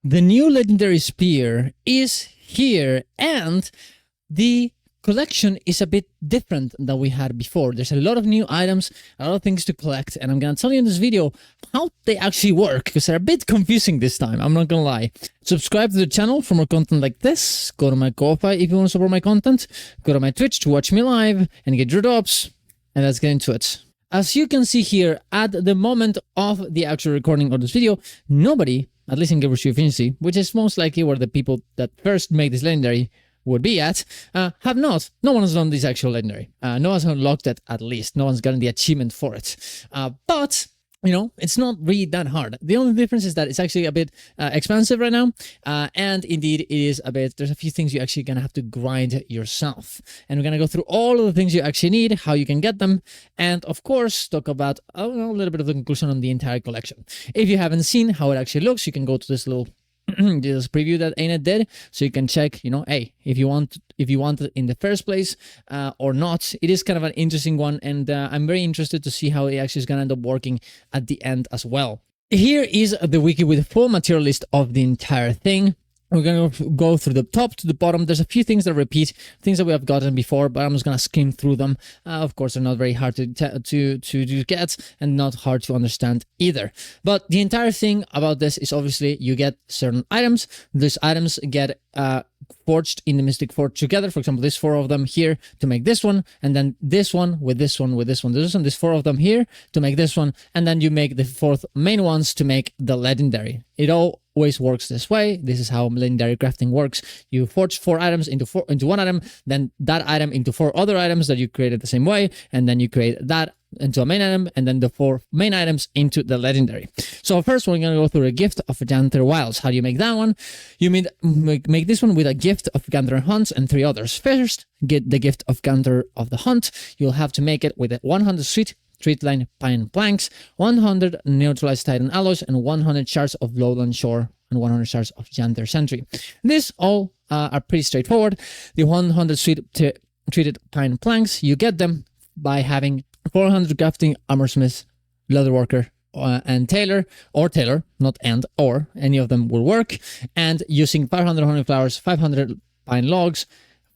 The new legendary spear is here, and the collection is a bit different than we had before. There's a lot of new items, a lot of things to collect, and I'm gonna tell you in this video how they actually work, because they're a bit confusing this time, I'm not gonna lie. Subscribe to the channel for more content like this. Go to my Ko-Fi if you want to support my content. Go to my Twitch to watch me live and get your drops, and let's get into it. As you can see here, at the moment of the actual recording of this video, nobody, at least in Refuge efficiency, which is most likely where the people that first make this legendary would be at, no one has done this actual legendary. No one's unlocked it, at least. No one's gotten the achievement for it. But, you know, it's not really that hard. The only difference is that it's actually a bit expensive right now. And indeed, it is a bit, there's a few things you're actually going to have to grind yourself. And we're going to go through all of the things you actually need, how you can get them, and of course, talk about a little bit of the conclusion on the entire collection. If you haven't seen how it actually looks, you can go to this little this preview that Anet did, so you can check, you know, hey, if you want it in the first place or not. It is kind of an interesting one, and I'm very interested to see how it actually is going to end up working at the end as well. Here is the wiki with the full material list of the entire thing. We're going to go through the top to the bottom. There's a few things that repeat, things that we have gotten before, but I'm just going to skim through them. Of course, they're not very hard to get and not hard to understand either. But the entire thing about this is obviously you get certain items. These items get forged in the Mystic Forge together. For example, there's 4 of them here to make this one, and then this one with this one with this one. There's 4 of them here to make this one, and then you make the 4th main ones to make the legendary. It always works this way. This is how legendary crafting works. You forge 4 items into one item, then that item into 4 other items that you created the same way, and then you create that into a main item, and then the 4 main items into the legendary. So first we're going to go through a gift of Janthir Wilds. How do you make that one? You make this one with a gift of Janthir Hunts and 3 others. First, get the gift of Janthir of the Hunt. You'll have to make it with 100 sweet treatline pine planks, 100 neutralized titan alloys, and 100 shards of lowland shore and 100 shards of Janthir sentry. This all are pretty straightforward. The 100 sweet treated pine planks, you get them by having 400 crafting armorsmith, leatherworker, and tailor, not and, or, any of them will work, and using 500 honey flowers, 500 pine logs,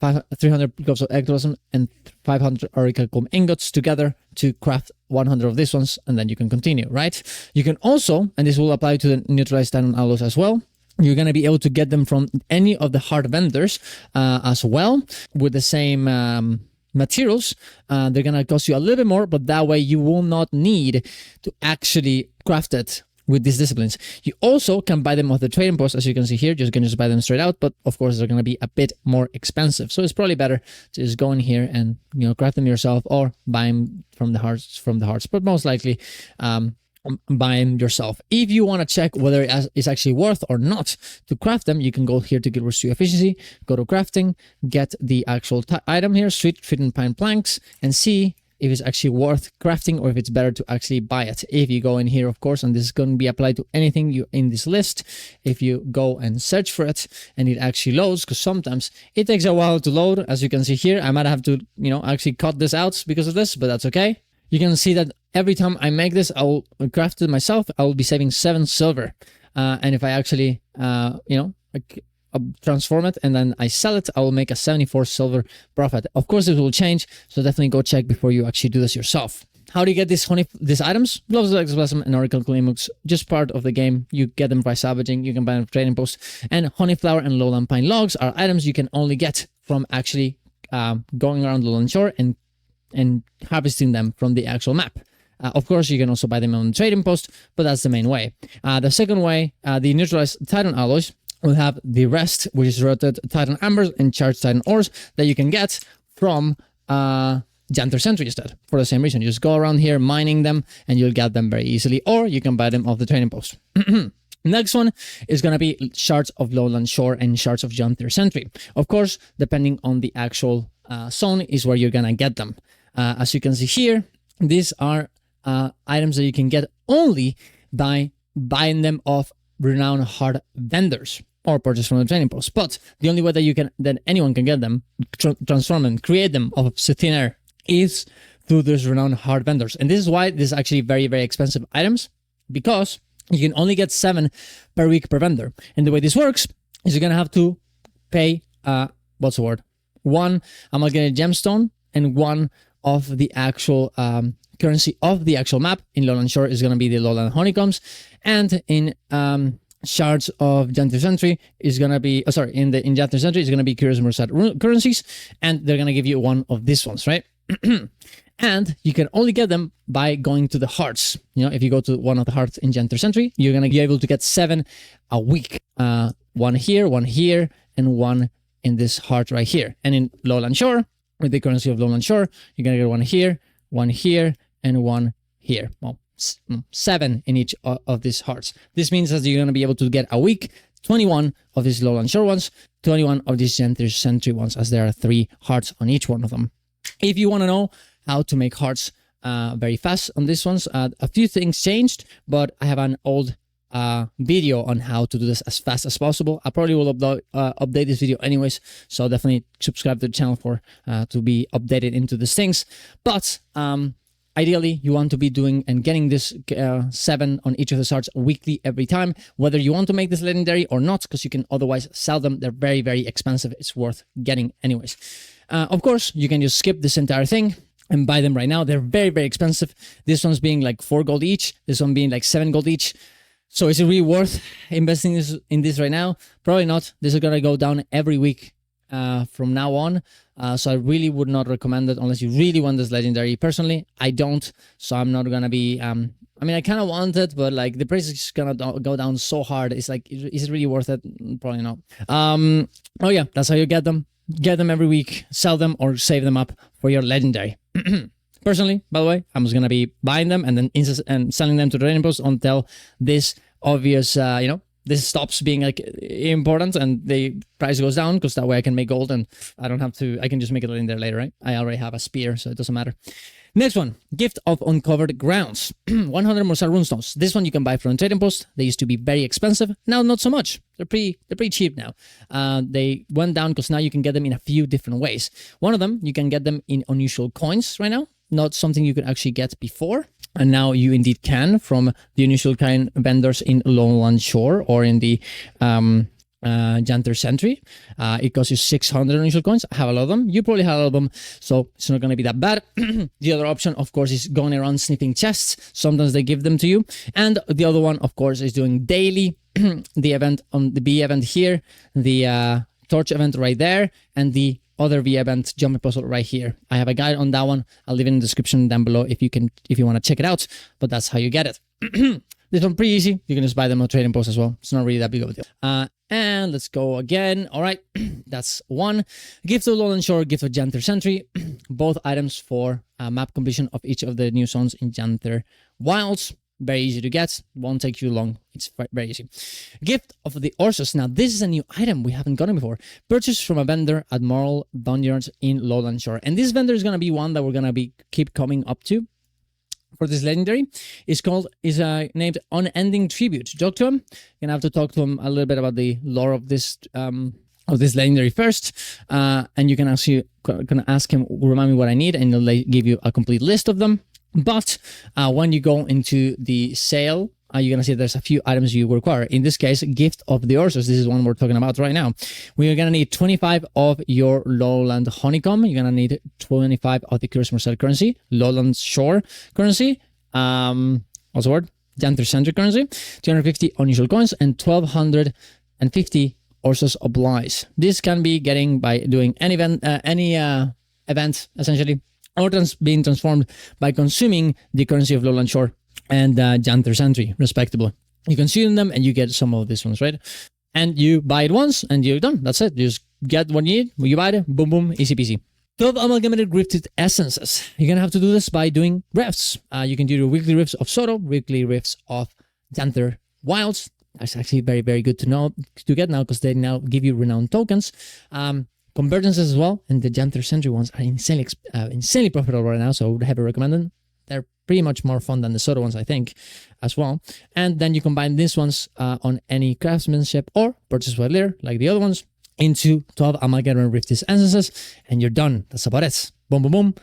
300 globes of ectoplasm, and 500 auricalcum ingots together to craft 100 of these ones, and then you can continue, right? You can also, and this will apply to the neutralized titan alloys as well, you're going to be able to get them from any of the hard vendors as well, with the same materials. They're gonna cost you a little bit more, but that way you will not need to actually craft it with these disciplines. You also can buy them off the trading post, as you can see here. You can just buy them straight out, but of course they're gonna be a bit more expensive. So it's probably better to just go in here and, you know, craft them yourself or buy them from the hearts. But most likely buy them yourself. If you want to check whether it's actually worth or not to craft them, you can go here to Refuge efficiency, go to crafting, get the actual item here, sweet and pine planks, and see if it's actually worth crafting or if it's better to actually buy it. If you go in here, of course, and this is going to be applied to anything you in this list, if you go and search for it and it actually loads, because sometimes it takes a while to load, as you can see here. I might have to, you know, actually cut this out because of this, but that's okay. You can see that every time I make this, I will craft it myself. I will be saving 7 silver. And if I actually, transform it and then I sell it, I will make a 74 silver profit. Of course, it will change, so definitely go check before you actually do this yourself. How do you get these items? Gloves of ectoplasm and auricalcum ingots, just part of the game. You get them by salvaging. You can buy them from trading post. And honey flower and lowland pine logs are items you can only get from actually going around lowland shore and harvesting them from the actual map. Of course, you can also buy them on the trading post, but that's the main way. The second way, the neutralized titan alloys will have the rest, which is rotted titan ambers and charged titan ores that you can get from Janthir sentry instead. For the same reason, you just go around here mining them and you'll get them very easily, or you can buy them off the trading post. Next one is going to be shards of lowland shore and shards of Janthir sentry. Of course, depending on the actual zone is where you're going to get them. As you can see here, these are items that you can get only by buying them off renowned hard vendors or purchase from the trading post. But the only way that anyone can get them, transform them, create them off of thin air is through those renowned hard vendors. And this is why this is actually very, very expensive items, because You can only get 7 per week per vendor. And the way this works is you're going to have to pay, what's the word? 1 amalgamated gemstone and 1 of the actual currency of the actual map. In Lowland Shore is going to be the Lowland Honeycombs. And in shards of Janthir Sentry is going to be, in Janthir Sentry is going to be Curious Merced currencies. And they're going to give you 1 of these ones, right? And you can only get them by going to the hearts. If you go to one of the hearts in Janthir Sentry, you're going to be able to get 7 a week. 1 here, 1 here, and 1 in this heart right here. And in Lowland Shore, with the currency of Lowland Shore, you're going to get 1 here, and 1 here. Well, 7 in each of these hearts. This means that you're going to be able to get a week 21 of these Lowland Shore ones, 21 of these Janthir Sentry ones, as there are 3 hearts on each one of them. If you want to know how to make hearts very fast on these ones, a few things changed, but I have an old video on how to do this as fast as possible. I probably will update this video anyways, so definitely subscribe to the channel for to be updated into these things. But ideally, you want to be doing and getting this 7 on each of the hearts weekly every time, whether you want to make this legendary or not, because you can otherwise sell them. They're very, very expensive. It's worth getting anyways. Of course, you can just skip this entire thing and buy them right now. They're very, very expensive. This one's being like 4 gold each. This one being like 7 gold each. So is it really worth investing in this right now? Probably not. This is going to go down every week from now on. So I really would not recommend it unless you really want this legendary. Personally, I don't. So I'm not going to be... I mean, I kind of want it, but like the price is going to go down so hard. It's like, is it really worth it? Probably not. Oh yeah, that's how you get them. Get them every week, sell them, or save them up for your legendary. Personally, by the way, I'm just going to be buying them and then selling them to the trading post until this obvious, this stops being like important and the price goes down, because that way I can make gold and I don't have to, I can just make it in there later, right? I already have a spear, so it doesn't matter. Next one, Gift of Uncovered Grounds. 100 Morsar runestones. This one you can buy from the trading post. They used to be very expensive. Now, not so much. They're pretty cheap now. They went down because now you can get them in a few different ways. One of them, you can get them in unusual coins right now. Not something you could actually get before. And now you indeed can from the unusual kind vendors in Lowland Shore or in the Janthir Sentry. It costs you 600 unusual coins. I have a lot of them. You probably have a lot of them, so it's not going to be that bad. The other option, of course, is going around sniffing chests. Sometimes they give them to you. And the other one, of course, is doing daily the event on the B event here, the torch event right there, and the other V event jumping puzzle right here. I have a guide on that one. I'll leave it in the description down below if you want to check it out. But that's how you get it. This one pretty easy. You can just buy them on trading post as well. It's not really that big of a deal. And let's go again. All right, that's 1. Gift of Lowland Shore, Gift of Janthir Sentry. Both items for map completion of each of the new zones in Janthir Wilds. Very easy to get. Won't take you long. It's very easy. Gift of the Ursus. Now, this is a new item we haven't gotten before. Purchased from a vendor at Moral Boneyards in Lowland Shore. And this vendor is going to be one that we're going to keep coming up to for this legendary. Is named Unending Tribute. Talk to him. You're going to have to talk to him a little bit about the lore of this legendary first. And you can actually ask him, remind me what I need, and he'll give you a complete list of them. But when you go into the sale, you're going to see there's a few items you require. In this case, Gift of the Ursus. This is one we're talking about right now. We are going to need 25 of your Lowland Honeycomb. You're going to need 25 of the Curious Merced currency, Lowland Shore currency, what's the word? Janthir Sentry currency, 250 unusual coins, and 1,250 Ursus Oblige. This can be getting by doing any event, essentially, or being transformed by consuming the currency of Lowland Shore and Janthir Sentry, respectively. You consume them and you get some of these ones, right? And you buy it once and you're done. That's it. You just get what you need, you buy it, boom, boom, easy peasy. 12 amalgamated rifted essences. You're going to have to do this by doing rifts. You can do your weekly rifts of Soto, weekly rifts of Janthir Wilds. That's actually very, very good to get now, because they now give you renowned tokens. Convergences as well, and the Janthir Sentry ones are insanely profitable right now, so I would heavily recommend them. They're pretty much more fun than the Soto ones, I think, as well. And then you combine these ones on any craftsmanship or purchase by later, like the other ones, into 12 amalgamated rifted essences, and you're done. That's about it. Boom, boom, boom,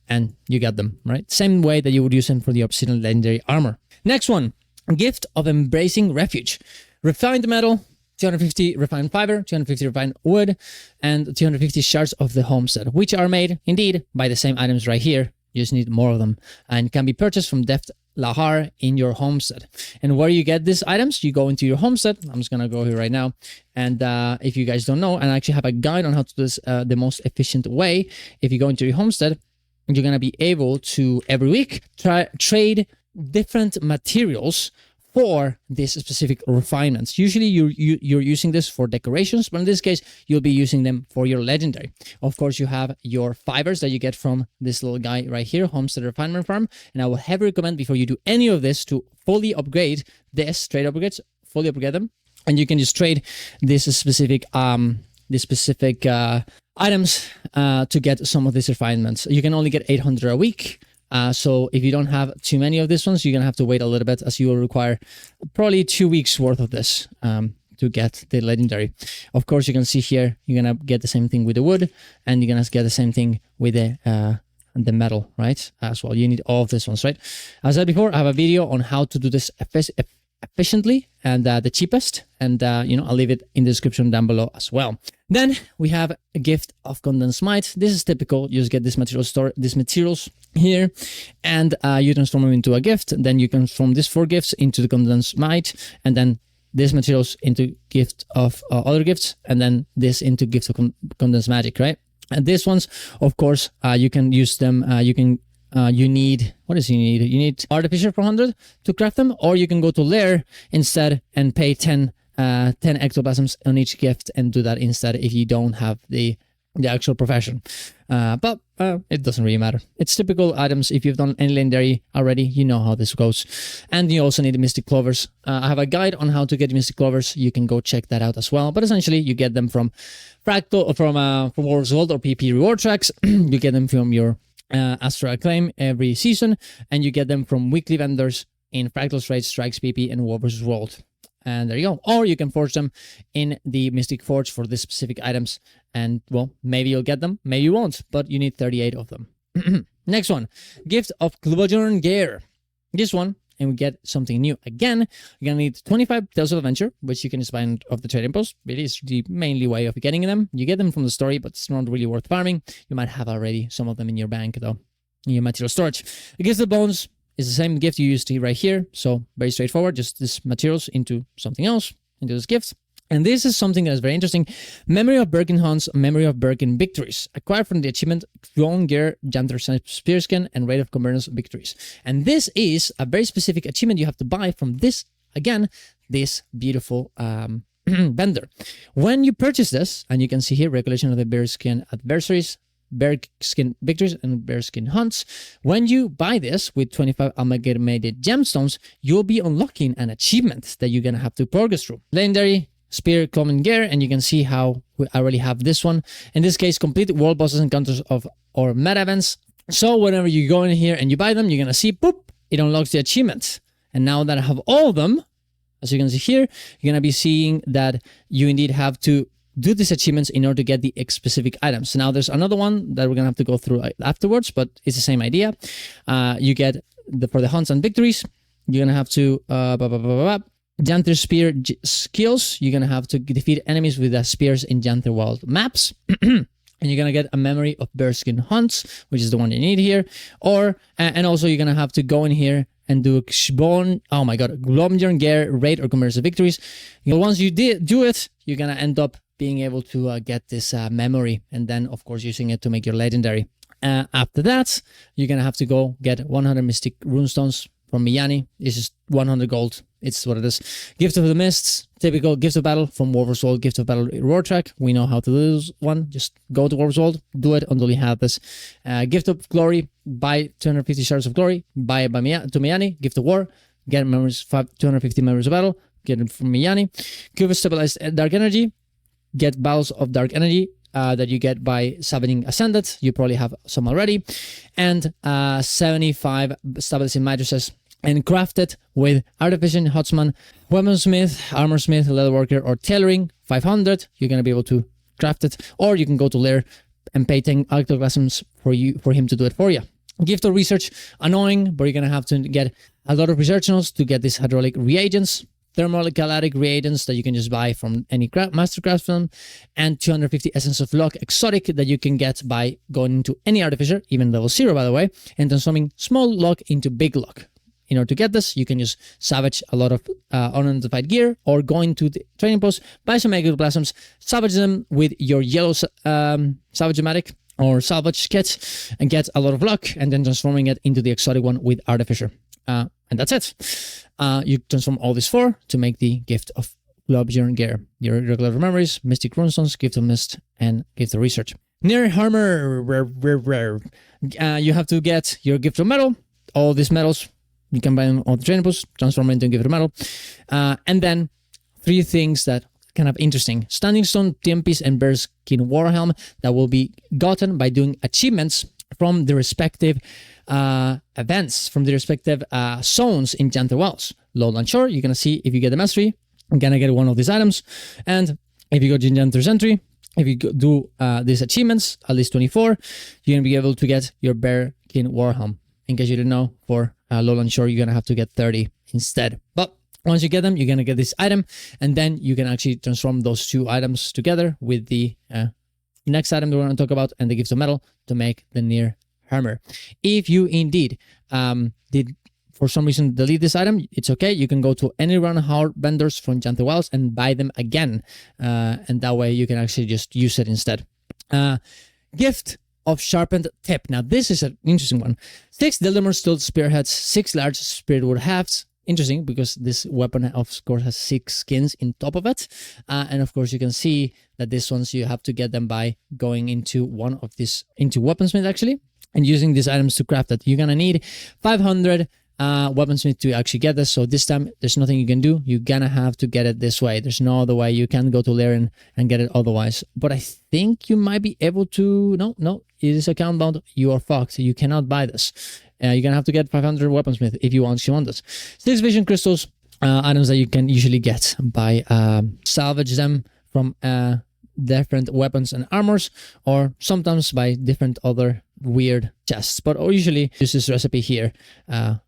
and you get them, right? Same way that you would use them for the Obsidian Legendary Armor. Next one, Gift of Embracing Refuge. Refined metal, 250 refined fiber, 250 refined wood, and 250 shards of the Homestead, which are made, indeed, by the same items right here. You just need more of them, and can be purchased from Deft Lahar in your Homestead. And where you get these items, you go into your Homestead. I'm just gonna go here right now, and if you guys don't know, and I actually have a guide on how to do this the most efficient way. If you go into your Homestead, you're gonna be able to every week trade different materials for these specific refinements. Usually you're using this for decorations, but in this case, you'll be using them for your legendary. Of course, you have your fibers that you get from this little guy right here, Homestead Refinement Farm. And I will heavily recommend before you do any of this to fully upgrade this, trade upgrades, fully upgrade them. And you can just trade this specific items to get some of these refinements. You can only get 800 a week. So if you don't have too many of these ones, you're going to have to wait a little bit, as you will require probably 2 weeks worth of this to get the legendary. Of course, you can see here, you're going to get the same thing with the wood, and you're going to get the same thing with the metal, right? As well, you need all of these ones, right? As I said before, I have a video on how to do this efficiently and the cheapest, and I'll leave it in the description down below as well. Then we have a gift of condensed might. This is typical. You just get these materials here, and you transform them into a gift. Then you transform these 4 gifts into the condensed might, and then these materials into gift of other gifts, and then this into gift of condensed magic, right? And these ones, of course, you can use them. You need, what does you need? You need Artificer for 100 to craft them, or you can go to Lair instead and pay 10 ectoplasms on each gift and do that instead if you don't have the actual profession. But it doesn't really matter. It's typical items. If you've done any legendary already, you know how this goes. And you also need Mystic Clovers. I have a guide on how to get Mystic Clovers. You can go check that out as well. But essentially, you get them from Fractal, from War's World or PP reward tracks. You get them from your Astral Acclaim every season, and you get them from weekly vendors in Fractal Raids, Strikes, PP, and War's World. And there you go. Or you can forge them in the Mystic Forge for these specific items. And, well, maybe you'll get them, maybe you won't, but you need 38 of them. Next one, Gift of Klobjarne Geirr. This one, and we get something new again. You're going to need 25 Tales of Adventure, which you can just find off the trading post. It is the mainly way of getting them. You get them from the story, but it's not really worth farming. You might have already some of them in your bank, though, in your material storage. The Gift of Bones is the same gift you used right here. So very straightforward, just this materials into something else, into this gift. And this is something that is very interesting. Memory of Birkin Hunts, Memory of Birkin Victories. Acquired from the achievement Klobjarne Geirr, Janthir Spearskin, and Rate of Convergence Victories. And this is a very specific achievement you have to buy from this, again, this beautiful vendor. When you purchase this, and you can see here, Recollection of the Bearskin Adversaries, Bearskin Victories, and Bearskin Hunts. When you buy this with 25 amalgamated gemstones, you'll be unlocking an achievement that you're going to have to progress through. Legendary Spear Klobjarne Geirr, and you can see how we already have this one. In this case, complete world bosses encounters or meta events. So whenever you go in here and you buy them, you're going to see, boop, it unlocks the achievement. And now that I have all of them, as you can see here, you're going to be seeing that you indeed have to do these achievements in order to get the specific items. Now there's another one that we're going to have to go through afterwards, but it's the same idea. You get for the hunts and victories, you're going to have to Janthir Spear skills. You're going to have to defeat enemies with the spears in Janthir Wild maps. And you're going to get a memory of Bearskin Hunts, which is the one you need here. And also you're going to have to go in here and do Klobjarne Geirr Raid or Commercial Victories. Once you do it, you're going to end up being able to get this memory, and then of course using it to make your legendary. After that, you're going to have to go get 100 Mystic Runestones from Miyani. It's just 100 gold. It's what it is. Gift of the Mists, typical Gift of Battle from War's World, Gift of Battle Reward track. We know how to do this one. Just go to War's World, do it until you have this. Gift of Glory, buy 250 Shards of Glory, buy it to Miyani. Gift of War, get memories, 250 Memories of Battle, get it from Miyani. Gift of Stabilized Dark Energy, get Battles of Dark Energy that you get by summoning Ascended. You probably have some already. And 75 Stabilizing Matrices, and craft it with Artificing, Hutsman, Weaponsmith, Armorsmith, Leatherworker, or Tailoring, 500. You're going to be able to craft it. Or you can go to Lair and pay 10 ectoplasms for him to do it for you. Gift of Research, annoying, but you're going to have to get a lot of research notes to get these hydraulic reagents, thermogalactic reagents that you can just buy from any master craftsman, and 250 Essence of Luck exotic that you can get by going into any artificer, even level 0 by the way, and transforming small luck into big luck. In order to get this, you can just salvage a lot of unidentified gear, or go into the training post, buy some ectoplasms, salvage them with your yellow salvage-o-matic or salvage kit, and get a lot of luck, and then transforming it into the exotic one with artificer. And that's it. You transform all these 4 to make the Gift of Klobjarne Geirr. Your regular memories, Mystic Runestones, Gift of Mist, and Gift of Research. Nyr Hrammr. You have to get your Gift of Metal. All these metals, you can buy them on the training post, transform into Gift of Metal. And then 3 things that kind of interesting. Standing Stone, Tiempies, and Bearskin Warhelm that will be gotten by doing achievements from the respective events, from the respective zones in Janthir Wells. Lowland Shore, you're going to see if you get the mastery, you're going to get one of these items. And if you go to Janthir's Entry, if you do these achievements, at least 24, you're going to be able to get your Bearskin Warhelm. In case you didn't know, for Lowland Shore, you're going to have to get 30 instead. But once you get them, you're going to get this item, and then you can actually transform those 2 items together with the next item that we're going to talk about and the Gift of Metal to make the Nyr Hrammr. If you indeed did for some reason delete this item, it's okay. You can go to any run hard vendors from Janthir Wells and buy them again, and that way you can actually just use it instead. Gift of Sharpened Tip. Now this is an interesting one. 6 Dildemor Steel Spearheads, 6 large Spiritwood Hafts. Interesting, because this weapon of course has 6 skins in top of it, and of course you can see that these ones you have to get them by going into one of these, into Weaponsmith actually, and using these items to craft it. You're gonna need 500 Weaponsmith to actually get this, so this time there's nothing you can do. You're gonna have to get it this way. There's no other way. You can't go to Lyrin and get it otherwise, but I think you might be able to. No, it is account bound. You are fucked. You cannot buy this. You're gonna have to get 500 Weaponsmith if you actually want this. 6 Vision Crystals, items that you can usually get by salvage them from different weapons and armors, or sometimes by different other weird chests. But usually use this recipe here.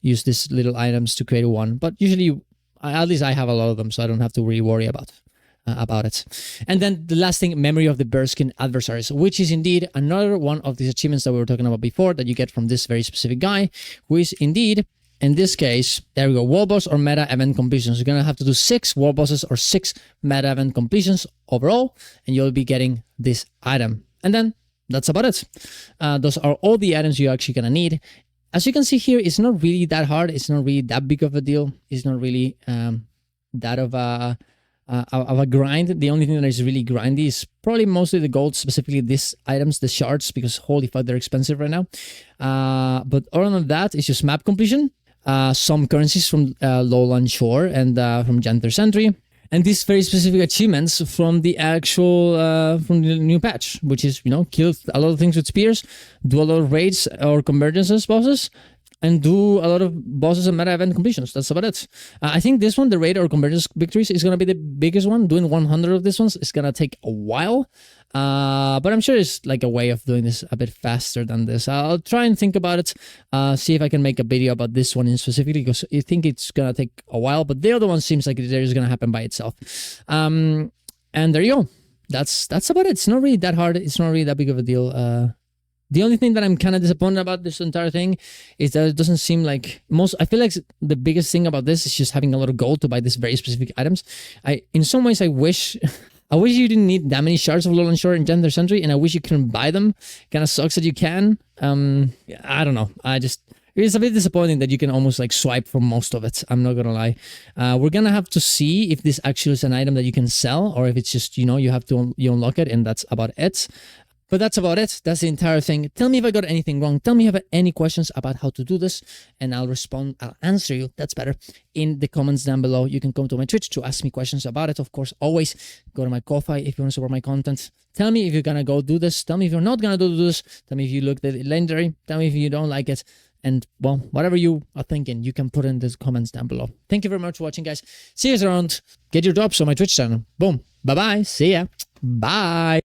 Use these little items to create one. But usually, at least I have a lot of them, so I don't have to really worry about it. And then the last thing, Memory of the Bearskin Adversaries, which is indeed another one of these achievements that we were talking about before that you get from this very specific guy, who is indeed, in this case, there we go, wall boss or meta event completions. You're going to have to do 6 wall bosses or 6 meta event completions overall, and you'll be getting this item. And then that's about it. Those are all the items you're actually going to need. As you can see here, it's not really that hard. It's not really that big of a deal. It's not really that of a grind. The only thing that is really grindy is probably mostly the gold, specifically these items, the shards, because holy fuck, they're expensive right now. But other than that, it's just map completion, some currencies from Lowland Shore and from Janthir's Entry, and these very specific achievements from the actual from the new patch, which is, you know, kill a lot of things with spears, do a lot of raids or convergences bosses, and do a lot of bosses and meta event completions. That's about it. I think this one, the raid or convergence victories, is going to be the biggest one. Doing 100 of these ones is going to take a while. But I'm sure it's like a way of doing this a bit faster than this. I'll try and think about it. See if I can make a video about this one in specifically, because I think it's going to take a while. But the other one seems like it is going to happen by itself. And there you go. That's about it. It's not really that hard. It's not really that big of a deal. The only thing that I'm kind of disappointed about this entire thing is that it doesn't seem like I feel like the biggest thing about this is just having a lot of gold to buy these very specific items. In some ways, I wish you didn't need that many shards of Lowland Shore in Janthir's Entry, and I wish you couldn't buy them. Kind of sucks that you can. I don't know. It's a bit disappointing that you can almost like swipe for most of it. I'm not gonna lie. We're gonna have to see if this actually is an item that you can sell, or if it's just, you know, you unlock it and that's about it. But that's about it. That's the entire thing. Tell me if I got anything wrong. Tell me if you have any questions about how to do this, and I'll answer you. That's better. In the comments down below. You can come to my Twitch to ask me questions about it. Of course, always go to my Ko-Fi if you want to support my content. Tell me if you're going to go do this. Tell me if you're not going to do this. Tell me if you looked at it legendary. Tell me if you don't like it. And, well, whatever you are thinking, you can put in the comments down below. Thank you very much for watching, guys. See you around. Get your drops on my Twitch channel. Boom. Bye-bye. See ya. Bye.